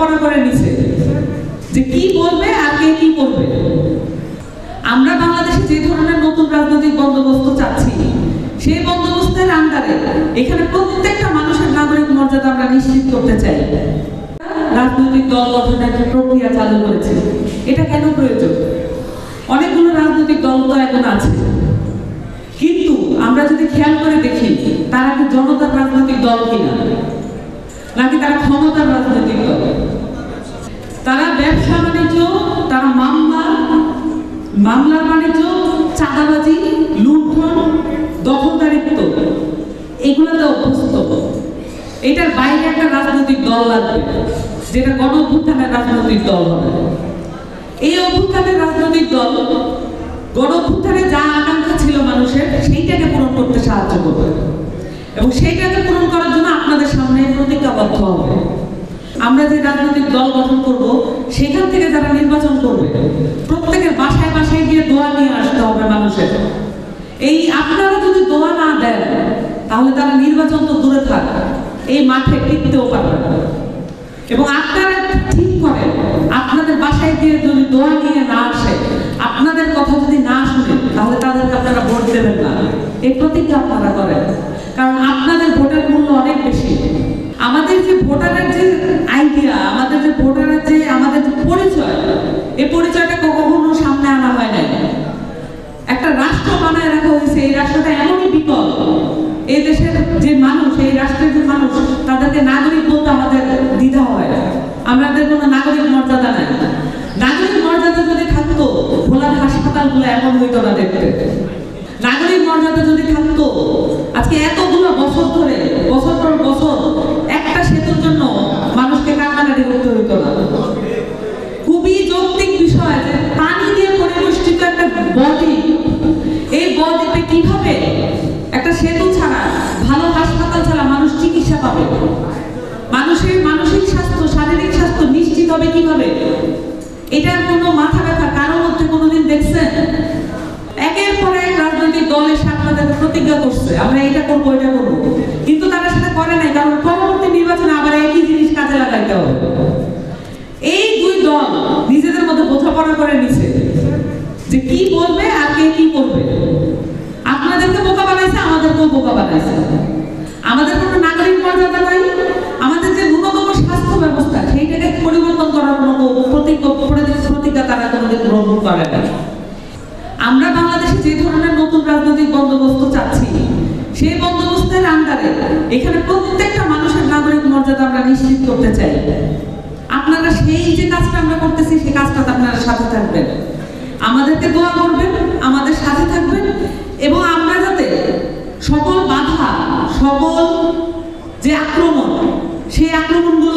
বোঝাপড়া করে নিছে যে কি বলবে আর কে কি করবে। আমরা বাংলাদেশে যে ধরনের নতুন রাজনৈতিক বন্দোবস্ত চাচ্ছি, সেই বন্দোবস্তের আন্ডারে এখানে প্রত্যেকটা মানুষের নাগরিক মর্যাদা আমরা নিশ্চিত করতে চাই। রাজনৈতিক দল গঠনের প্রক্রিয়া চালু করেছে। এটা কেন প্রয়োজন? অনেকগুলো রাজনৈতিক দল তো এখন আছে, কিন্তু আমরা যদি খেয়াল করে দেখি তারা কি জনতার রাজনৈতিক দল কিনা, নাকি তারা ক্ষমতার রাজনৈতিক দল? তারা ব্যবসা বাণিজ্য, তারা মামলার বাণিজ্য, চাঁদাবাজি, লুণ্ঠন, দখলদারিত্ব, এগুলোতে অভ্যস্ত। এটার বাইরে একটা রাজনৈতিক দল লাগবে, যেটা গণ অভ্যুত্থানের রাজনৈতিক দল হবে। এই অভ্যুত্থানের রাজনৈতিক দল গণ অভ্যুত্থানে যা আকাঙ্ক্ষা ছিল মানুষের, সেইটাকে পূরণ করতে সাহায্য করবে, এবং সেইটাকে পূরণ করার জন্য আপনাদের সামনে প্রতিজ্ঞাবদ্ধ হবে। আমরা যে রাজনৈতিক দল গঠন করব, সেখান থেকে যারা নির্বাচন করবে, প্রত্যেকের বাসায় বাসায় গিয়ে দোয়া নিয়ে আসতে হবে মানুষের। এই আপনারা যদি দোয়া না দেন, তাহলে তারা নির্বাচন তো দূরে থাক, এই মাঠে টিকতেও পারবে না। এবং আপনারা ঠিক করেন, আপনাদের বাসায় গিয়ে যদি দোয়া নিয়ে না আসে, আপনাদের কথা যদি না শুনে, তাহলে তাদেরকে আপনারা ভোট দেবেন না। এই প্রতিজ্ঞা আপনারা করেন, কারণ আপনাদের ভোটের মূল্য অনেক বেশি। আমাদের যে ভোটারের যে আইডিয়া, আমাদের যে ভোটারের যে আমাদের যে পরিচয়, এই পরিচয়টা কখনো সামনে আনা হয় নাই। একটা রাষ্ট্র বানায় রাখা হয়েছে, এই রাষ্ট্রটা এমনই বিকল, এই দেশের যে মানুষ, এই রাষ্ট্রের যে মানুষ, তাদেরকে নাগরিক বলতে আমাদের দ্বিধা হয়। আমাদের কোনো নাগরিক মর্যাদা নাই। নাগরিক মর্যাদা যদি থাকতো, ভোলার হাসপাতালগুলো এমন হইতো না দেখতে। নাগরিক মর্যাদা যদি থাকতো, আজকে এতগুলো বছর ধরে, বছর পর বছর একটা সেতুর জন্য মানুষকে কান্নাকাটি করতে হইতো না। খুবই যৌক্তিক বিষয় যে পানি দিয়ে পরিবেষ্টিত একটা বদ্বীপ, এই বদ্বীপে কিভাবে একটা সেতু ছাড়া, ভালো হাসপাতাল ছাড়া মানুষ চিকিৎসা পাবে? মানুষের মানসিক স্বাস্থ্য, শারীরিক স্বাস্থ্য নিশ্চিত হবে কিভাবে? এটার কোনো মাথা ব্যথা কারোর মধ্যে কোনোদিন দেখছেন? একের পর এক রাজনৈতিক দল এসে আপনাদের প্রতিজ্ঞা করছে, আমরা এটা করবো, এটা করবো, কিন্তু তারা সেটা করে নাই, কারণ পরবর্তী নির্বাচনে আবার একই জিনিস কাজে লাগাইতে হবে। এই দুই দল নিজেদের মধ্যে বোঝাপড়া করে নিছে যে কি বলবে আর কে কি করবে। আপনাদেরকে বোকা বানাইছে, আমাদেরকেও বোকা বানাইছে। আমাদের কোনো নাগরিক মর্যাদা নাই, আমাদের যে ন্যূনতম স্বাস্থ্য ব্যবস্থা, সেইটাকে পরিবর্তন করার কোনো প্রতিজ্ঞা তারা কোনোদিন গ্রহণ করে না। আমরা বাংলাদেশে যে ধরনের নতুন রাজনৈতিক বন্দোবস্ত চাচ্ছি, সেই বন্দোবস্তের আন্ডারে এখানে প্রত্যেকটা মানুষের নাগরিক মর্যাদা আমরা নিশ্চিত করতে চাই। আপনারা সেই যে কাজটা আমরা করতেছি, সেই কাজটাতে আপনারা সাথে থাকবেন, আমাদেরকে দোয়া করবেন, আমাদের সাথে থাকবেন, এবং আমরা যাতে সকল বাধা, সকল যে আক্রমণ, সেই আক্রমণগুলো